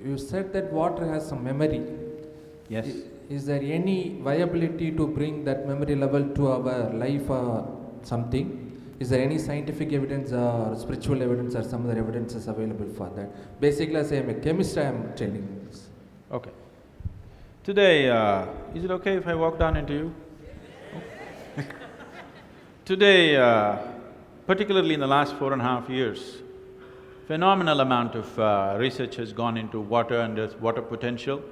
you said that water has some memory. Yes. Is there any viability to bring that memory level to our life or something? Is there any scientific evidence or spiritual evidence or some other evidences available for that? Basically, as I am a chemist, I am telling this. Okay. Today, is it okay if I walk down into you? Today, particularly in the last 4.5 years, phenomenal amount of research has gone into water and its water potential.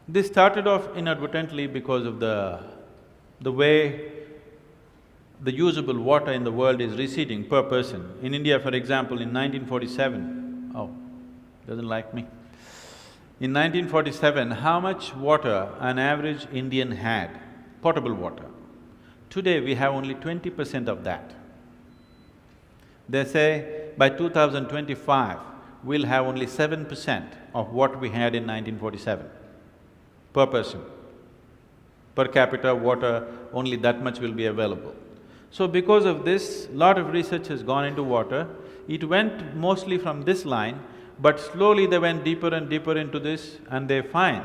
This started off inadvertently because of the way the usable water in the world is receding per person. In India, for example, in 1947, doesn't like me. In 1947, how much water an average Indian had, potable water? Today, we have only 20% of that. They say by 2025, we'll have only 7% of what we had in 1947 per person. Per capita water, only that much will be available. So because of this, lot of research has gone into water. It went mostly from this line, but slowly they went deeper and deeper into this, and they find,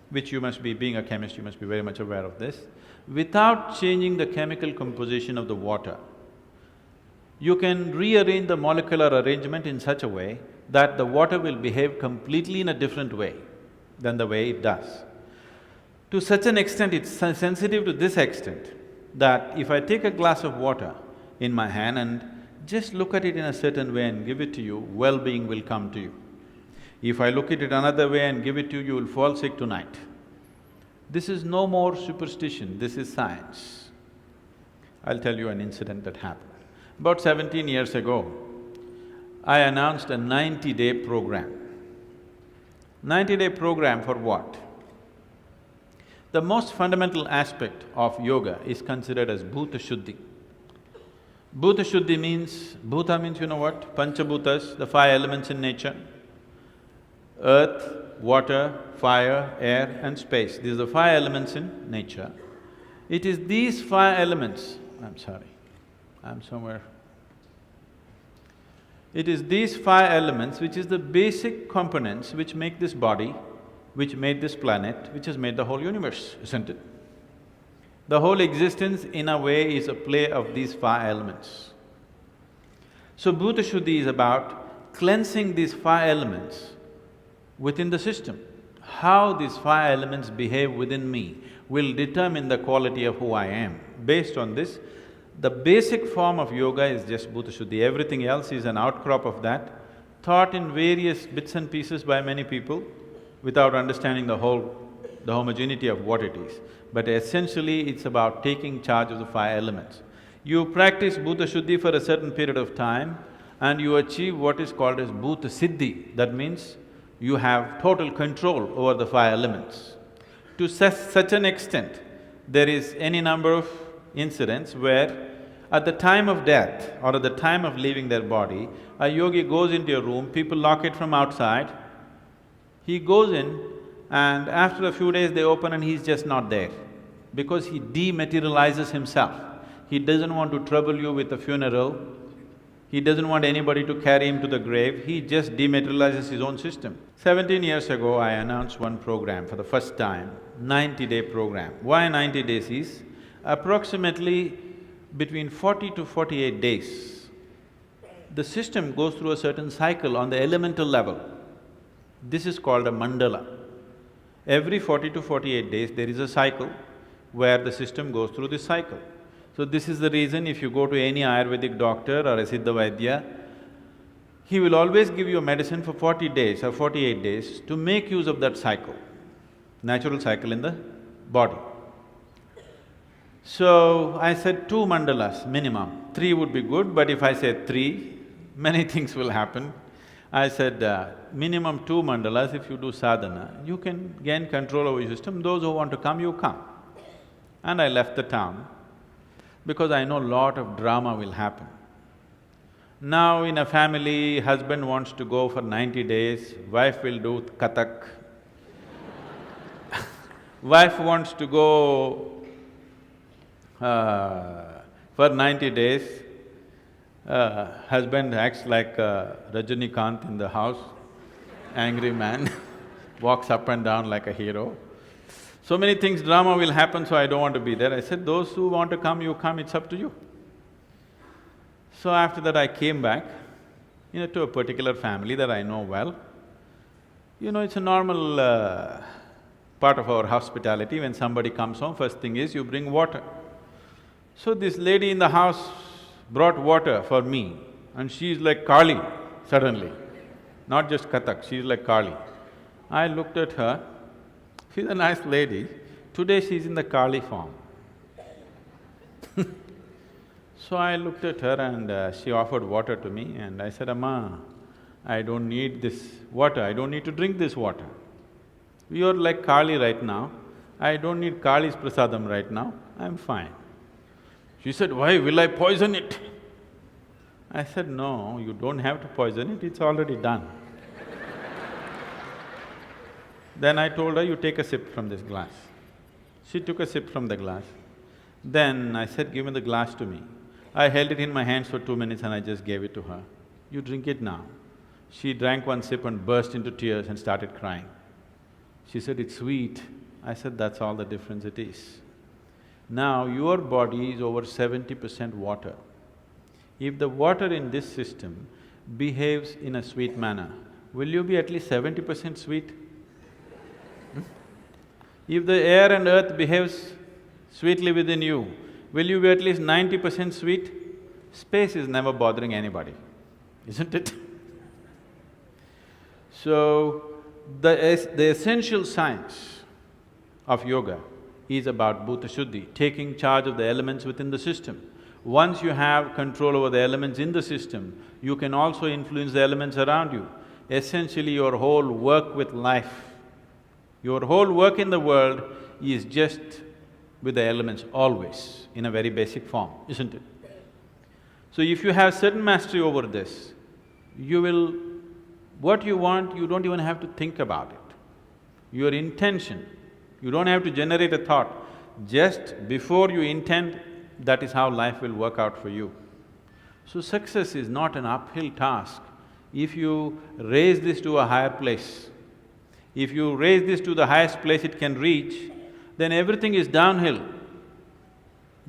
which you must be, being a chemist, you must be very much aware of this, without changing the chemical composition of the water, you can rearrange the molecular arrangement in such a way that the water will behave completely in a different way than the way it does. To such an extent, it's sensitive to this extent that if I take a glass of water in my hand and just look at it in a certain way and give it to you, well-being will come to you. If I look at it another way and give it to you, you will fall sick tonight. This is no more superstition, this is science. I'll tell you an incident that happened. About 17 years ago, I announced a 90-day program. 90-day program for what? The most fundamental aspect of yoga is considered as bhuta shuddhi. Bhuta shuddhi means… bhuta means you know what? Panchabhutas, the five elements in nature. Earth, water, fire, air and space. These are the five elements in nature. It is these five elements… I'm sorry, I'm somewhere… It is these five elements which is the basic components which make this body, which made this planet, which has made the whole universe, isn't it? The whole existence in a way is a play of these five elements. So Bhuta Shuddhi is about cleansing these five elements within the system. How these five elements behave within me will determine the quality of who I am. Based on this, the basic form of yoga is just Bhuta Shuddhi. Everything else is an outcrop of that, taught in various bits and pieces by many people without understanding the homogeneity of what it is. But essentially, it's about taking charge of the five elements. You practice Bhuta Shuddhi for a certain period of time and you achieve what is called as Bhuta Siddhi. That means you have total control over the five elements. To such an extent, there is any number of incidents where at the time of death or at the time of leaving their body, a yogi goes into a room, people lock it from outside, he goes in and after a few days they open and he's just not there because he dematerializes himself. He doesn't want to trouble you with a funeral, he doesn't want anybody to carry him to the grave, he just dematerializes his own system. 17 years ago, I announced one program for the first time, 90-day program. Why 90 days is, approximately between 40 to 48 days, the system goes through a certain cycle on the elemental level. This is called a mandala. Every 40 to 48 days, there is a cycle where the system goes through this cycle. So this is the reason if you go to any Ayurvedic doctor or a Siddha Vaidya, he will always give you a medicine for 40 days or 48 days to make use of that cycle, natural cycle in the body. So I said 2 mandalas minimum, 3 would be good, but if I say 3, many things will happen. I said, minimum 2 mandalas, if you do sadhana, you can gain control over your system. Those who want to come, you come. And I left the town because I know lot of drama will happen. Now in a family, husband wants to go for 90 days, wife will do Kathak. Wife wants to go for 90 days, husband acts like Rajinikanth in the house. angry man, walks up and down like a hero. So many things, drama will happen, so I don't want to be there. I said, those who want to come, you come, it's up to you. So after that I came back, to a particular family that I know well. It's a normal part of our hospitality. When somebody comes home, first thing is you bring water. So this lady in the house brought water for me, and she's like Kali suddenly, not just Kathak, she's like Kali. I looked at her, she's a nice lady, today she's in the Kali form. So I looked at her and she offered water to me and I said, Amma, I don't need this water, I don't need to drink this water. You're like Kali right now, I don't need Kali's prasadam right now, I'm fine. She said, why, will I poison it? I said, no, you don't have to poison it, it's already done. Then I told her, you take a sip from this glass. She took a sip from the glass. Then I said, give me the glass to me. I held it in my hands for 2 minutes and I just gave it to her. You drink it now. She drank one sip and burst into tears and started crying. She said, it's sweet. I said, that's all the difference it is. Now, your body is over 70% water. If the water in this system behaves in a sweet manner, will you be at least 70% sweet? If the air and earth behaves sweetly within you, will you be at least 90% sweet? Space is never bothering anybody, isn't it? So, the essential science of yoga is about bhuta shuddhi, taking charge of the elements within the system. Once you have control over the elements in the system, you can also influence the elements around you. Essentially, your whole work with life, your whole work in the world is just with the elements always, in a very basic form, isn't it? So if you have certain mastery over this, you will… what you want, you don't even have to think about it. Your intention, you don't have to generate a thought. Just before you intend, that is how life will work out for you. So success is not an uphill task. If you raise this to a higher place, if you raise this to the highest place it can reach, then everything is downhill.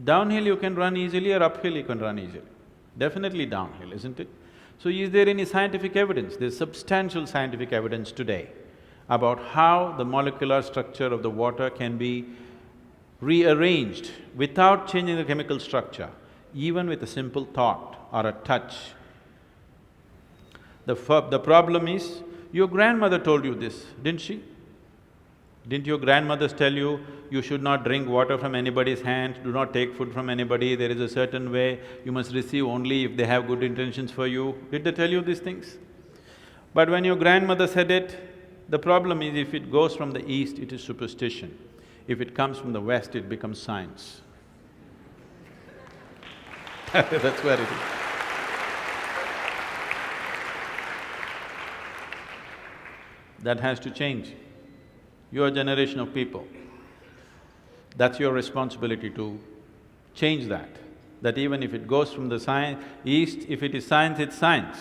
Downhill you can run easily or uphill you can run easily. Definitely downhill, isn't it? So is there any scientific evidence? There's substantial scientific evidence today about how the molecular structure of the water can be rearranged without changing the chemical structure, even with a simple thought or a touch. The problem is, your grandmother told you this, didn't she? Didn't your grandmothers tell you, you should not drink water from anybody's hand, do not take food from anybody, there is a certain way, you must receive only if they have good intentions for you? Did they tell you these things? But when your grandmother said it, the problem is if it goes from the east, it is superstition. If it comes from the west, it becomes science. That's where it is. That has to change. Your generation of people, that's your responsibility to change that. That even if it goes from the east, if it is science, it's science.